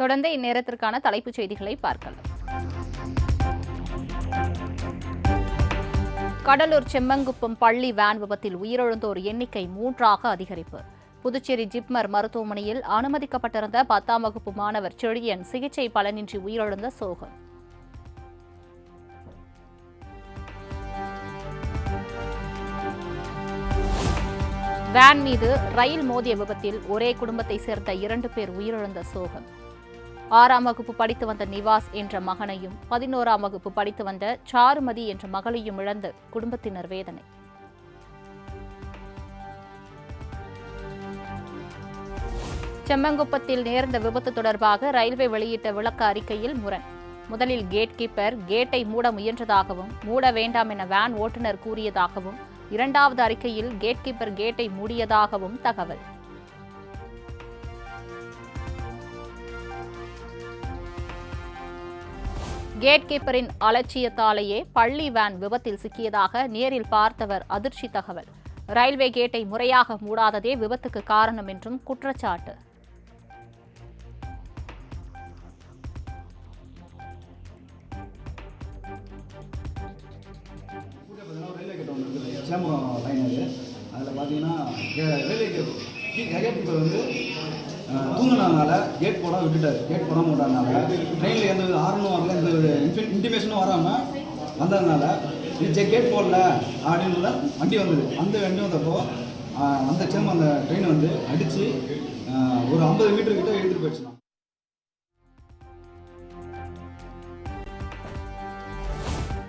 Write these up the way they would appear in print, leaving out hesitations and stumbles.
தொடர்ந்து இந்நேரத்திற்கான தலைப்புச் செய்திகளை பார்க்கலாம். கடலூர் செம்மங்குப்பம் பள்ளி வேன் விபத்தில் உயிரிழந்தோர் எண்ணிக்கை 3ஆக அதிகரிப்பு. புதுச்சேரி ஜிப்மர் மருத்துவமனையில் அனுமதிக்கப்பட்டிருந்த 10ஆம் வகுப்பு மாணவர் செழியன் சிகிச்சை பலனின்றி உயிரிழந்த சோகம். வேன் மீது ரயில் மோதிய விபத்தில் ஒரே குடும்பத்தை சேர்ந்த 2 பேர் உயிரிழந்த சோகம். 6ஆம் வகுப்பு படித்து வந்த நிவாஸ் என்ற மகனையும் 11ஆம் வகுப்பு படித்து வந்த சாருமதி என்ற மகளையும் இழந்த குடும்பத்தினர் வேதனை. செம்மங்குப்பத்தில் நேர்ந்த விபத்து தொடர்பாக ரயில்வே வெளியிட்ட விளக்க அறிக்கையில் முரண். முதலில் கேட் கீப்பர் கேட்டை மூட முயன்றதாகவும் மூட வேண்டாம் என வேன் ஓட்டுநர் கூறியதாகவும், 2வது அறிக்கையில் கேட் கீப்பர் கேட்டை மூடியதாகவும் தகவல். கேட் கீப்பரின் அலட்சியத்தாலேயே பள்ளி வேன் விபத்தில் சிக்கியதாக நேரில் பார்த்தவர் அதிர்ச்சி தகவல். ரயில்வே கேட்டை முறையாக மூடாததே விபத்துக்கு காரணம் என்றும் குற்றச்சாட்டு. சேம்பரம் லைன் அதில் பார்த்தீங்கன்னா ரயில்வே கேட் கீப்பர் வந்து தூங்கினதுனால கேட் போட விட்டுட்டார். கேட் போடாமல் விட்டதுனால ட்ரெயினில் எந்த ஆரணும் வரல, எந்த ஒரு இன்டிமேஷனும் வராமல் வந்ததுனால இது கேட் போடல அப்படின்னு வண்டி வந்தது. அந்த வண்டி வந்தப்போ அந்த அந்த ட்ரெயின் வந்து அடித்து ஒரு 50 மீட்டர் கிட்ட எடுத்துகிட்டு போயிடுச்சுன்னா.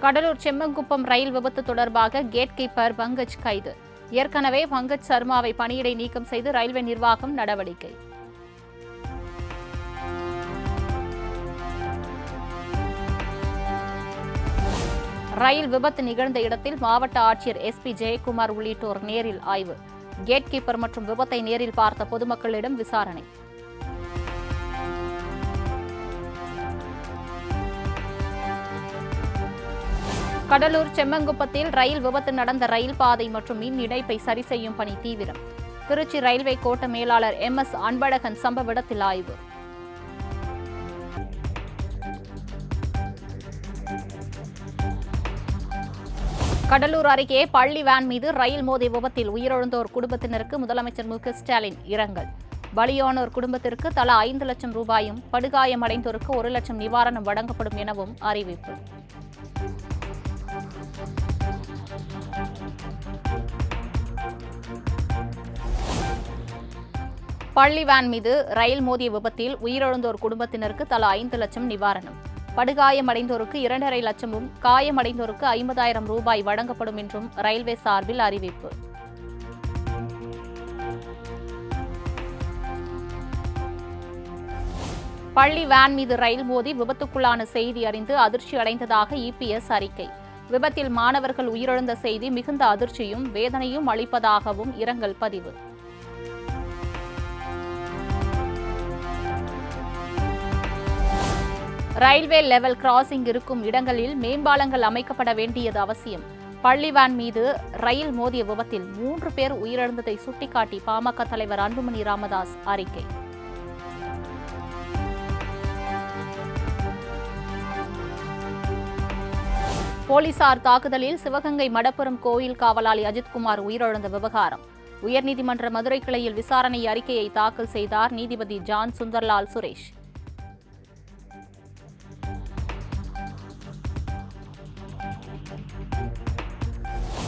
கடலூர் செம்மங்குப்பம் ரயில் விபத்து தொடர்பாக கேட் கீப்பர் பங்கஜ் கைது. ஏற்கனவே பங்கஜ் சர்மாவை பணியிடை நீக்கம் செய்து ரயில்வே நிர்வாகம் நடவடிக்கை. ரயில் விபத்து நிகழ்ந்த இடத்தில் மாவட்ட ஆட்சியர் SP ஜெயக்குமார் உள்ளிட்டோர் நேரில் ஆய்வு. கேட் கீப்பர் மற்றும் விபத்தை நேரில் பார்த்த பொதுமக்களிடம் விசாரணை. கடலூர் செம்மங்குப்பத்தில் ரயில் விபத்து நடந்த ரயில் பாதை மற்றும் மின் இணைப்பை சரி செய்யும் பணி தீவிரம். திருச்சி ரயில்வே கோட்ட மேலாளர் MS அன்பழகன் சம்பவ இடத்தில் ஆய்வு. கடலூர் அருகே பள்ளி வேன் மீது ரயில் மோதிய விபத்தில் உயிரிழந்தோர் குடும்பத்தினருக்கு முதலமைச்சர் மு க ஸ்டாலின் இரங்கல். பலியானோர் குடும்பத்திற்கு தலா 5 லட்சம் ரூபாயும், படுகாயமடைந்தோருக்கு 1 லட்சம் நிவாரணம் வழங்கப்படும் எனவும் அறிவிப்பு. பள்ளி வேன் மீது ரயில் மோதிய விபத்தில் உயிரிழந்தோர் குடும்பத்தினருக்கு தலா 5 லட்சம் நிவாரணம், படுகாயமடைந்தோருக்கு 2.5 லட்சமும், காயமடைந்தோருக்கு 50,000 ரூபாய் வழங்கப்படும் என்றும் ரயில்வே சார்பில் அறிவிப்பு. பள்ளி வேன் மீது ரயில் மோதி விபத்துக்குள்ளான செய்தி அறிந்து அதிர்ச்சி அடைந்ததாக EPS அறிக்கை. விபத்தில் மாணவர்கள் உயிரிழந்த செய்தி மிகுந்த அதிர்ச்சியும் வேதனையும் அளிப்பதாகவும் இரங்கல் பதிவு. ரயில்வே லெவல் கிராசிங் இருக்கும் இடங்களில் மேம்பாலங்கள் அமைக்கப்பட வேண்டியது அவசியம். பள்ளி வேன் மீது ரயில் மோதிய விபத்தில் 3 பேர் உயிரிழந்ததை சுட்டிக்காட்டி பாமக தலைவர் அன்புமணி ராமதாஸ் அறிக்கை. போலீசார் தாக்குதலில் சிவகங்கை மடப்புரம் கோயில் காவலாளி அஜித்குமார் உயிரிழந்த விவகாரம். உயர்நீதிமன்ற மதுரை கிளையில் விசாரணை அறிக்கையை தாக்கல் செய்தார் நீதிபதி ஜான் சுந்தர்லால் சுரேஷ்.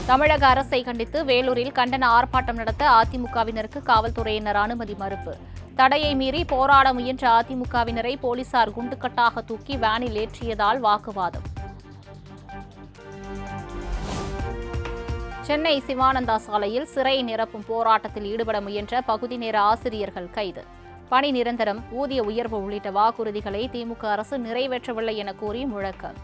தமிழக அரசை கண்டித்து வேலூரில் கண்டன ஆர்ப்பாட்டம் நடத்த அதிமுகவினருக்கு காவல்துறையினர் அனுமதி மறுப்பு. தடையை மீறி போராட முயன்ற அதிமுகவினரை போலீசார் குண்டுக்கட்டாக தூக்கி வேனில் ஏற்றியதால் வாக்குவாதம். சென்னை சிவானந்தா சாலையில் சிறை நிரப்பும் போராட்டத்தில் ஈடுபட முயன்ற பகுதி நேர ஆசிரியர்கள் கைது. பணி நிரந்தரம், ஊதிய உயர்வு உள்ளிட்ட வாக்குறுதிகளை திமுக அரசு நிறைவேற்றவில்லை என கூறி முழக்கம்.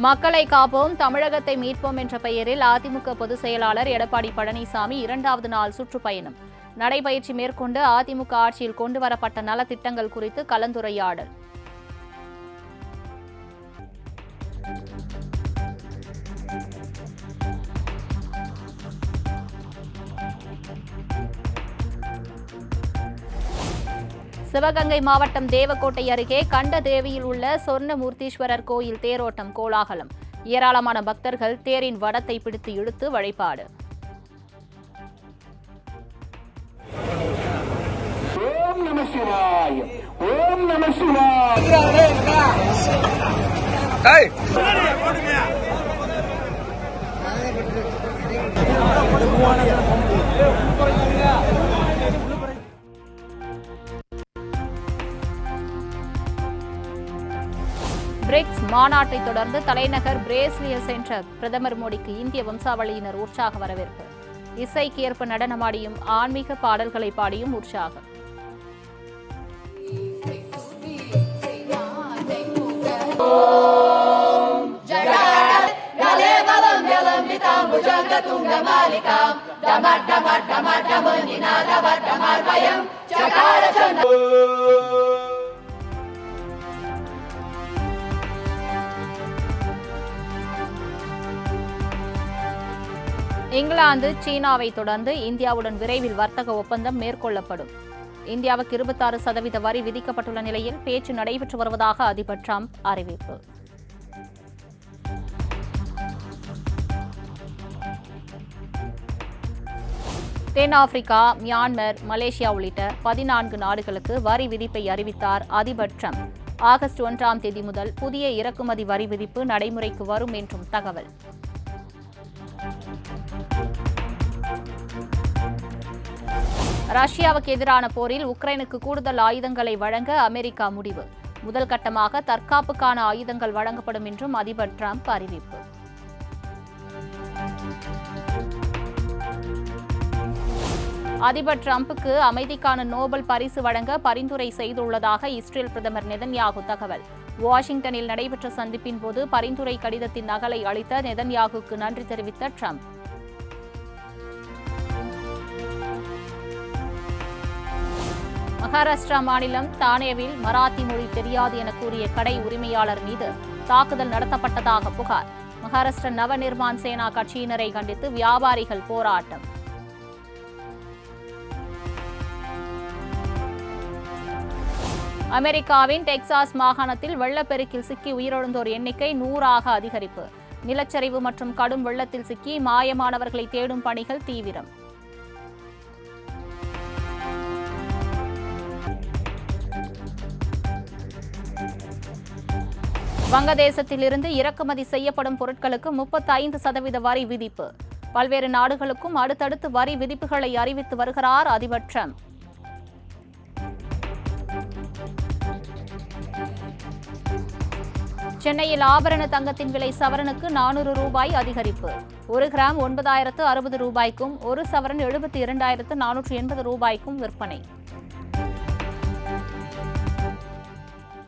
மக்களை காப்போம், தமிழகத்தை மீட்போம் என்ற பெயரில் அதிமுக பொதுச் செயலாளர் எடப்பாடி பழனிசாமி 2வது நாள் சுற்றுப்பயணம். நடைபயிற்சி மேற்கொண்டு அதிமுக ஆட்சியில் கொண்டுவரப்பட்ட நலத்திட்டங்கள் குறித்து கலந்துரையாடல். சிவகங்கை மாவட்டம் தேவக்கோட்டை அருகே கண்டதேவியில் உள்ள சொர்ணமூர்த்தீஸ்வரர் கோயில் தேரோட்டம் கோலாகலம். ஏராளமான பக்தர்கள் தேரின் வடத்தை பிடித்து இழுத்து வழிபாடு. ஓம் நம சிவாய, ஓம் நம சிவாய. பிரிக்ஸ் மாநாட்டை தொடர்ந்து தலைநகர் பிரேசிலியஸ் சென்ற பிரதமர் மோடிக்கு இந்திய வம்சாவளியினர் உற்சாக வரவேற்பு. இசைக்கு ஏற்ப நடனமாடியும் ஆன்மீக பாடல்களை பாடியும் உற்சாகம். இங்கிலாந்து சீனாவை தொடர்ந்து இந்தியாவுடன் விரைவில் வர்த்தக ஒப்பந்தம் மேற்கொள்ளப்படும். இந்தியாவுக்கு 26% வரி விதிக்கப்பட்டுள்ள நிலையில் பேச்சு நடைபெற்று வருவதாக அதிபர் டிரம்ப் அறிவிப்பு. தென்னாப்பிரிக்கா, மியான்மர், மலேசியா உள்ளிட்ட 14 நாடுகளுக்கு வரி விதிப்பை அறிவித்தார் அதிபர் டிரம்ப். ஆகஸ்ட் 1ஆம் தேதி முதல் புதிய இறக்குமதி வரி விதிப்பு நடைமுறைக்கு வரும் என்றும் தகவல். ரஷ்யாவுக்கு எதிரான போரில் உக்ரைனுக்கு கூடுதல் ஆயுதங்களை வழங்க அமெரிக்கா முடிவு. முதல் கட்டமாக தற்காப்புக்கான ஆயுதங்கள் வழங்கப்படும் என்றும் அதிபர் டிரம்ப் அறிவிப்பு. அதிபர் டிரம்புக்கு அமைதிக்கான நோபல் பரிசு வழங்க பரிந்துரை செய்துள்ளதாக இஸ்ரேல் பிரதமர் நெதன்யாகு தகவல். வாஷிங்டனில் நடைபெற்ற சந்திப்பின் போது பரிந்துரை கடிதத்தின் நகலை அளித்த நெதன்யாகுக்கு நன்றி தெரிவித்த டிரம்ப். மகாராஷ்டிரா மாநிலம் தானேவில் மராத்தி மொழி தெரியாது என கூறிய கடை உரிமையாளர் மீது தாக்குதல் நடத்தப்பட்டதாக புகார். மகாராஷ்டிர நவ நிர்மாண் சேனா கட்சியினரை கண்டித்து வியாபாரிகள் போராட்டம். அமெரிக்காவின் டெக்சாஸ் மாகாணத்தில் வெள்ளப்பெருக்கில் சிக்கி உயிரிழந்தோர் எண்ணிக்கை 100ஆக அதிகரிப்பு. நிலச்சரிவு மற்றும் கடும் வெள்ளத்தில் சிக்கி மாயமானவர்களை தேடும் பணிகள் தீவிரம். வங்கதேசத்திலிருந்து இறக்குமதி செய்யப்படும் பொருட்களுக்கு 35% வரி விதிப்பு. பல்வேறு நாடுகளுக்கும் அடுத்தடுத்து வரி விதிப்புகளை அறிவித்து வருகிறார் அதிபர் டிரம்ப். சென்னையில் ஆபரண தங்கத்தின் விலை சவரனுக்கு 400 ரூபாய் அதிகரிப்பு. 1 கிராம் 9,060 ரூபாய்க்கும் 1 சவரன் 72,480 ரூபாய்க்கும் விற்பனை.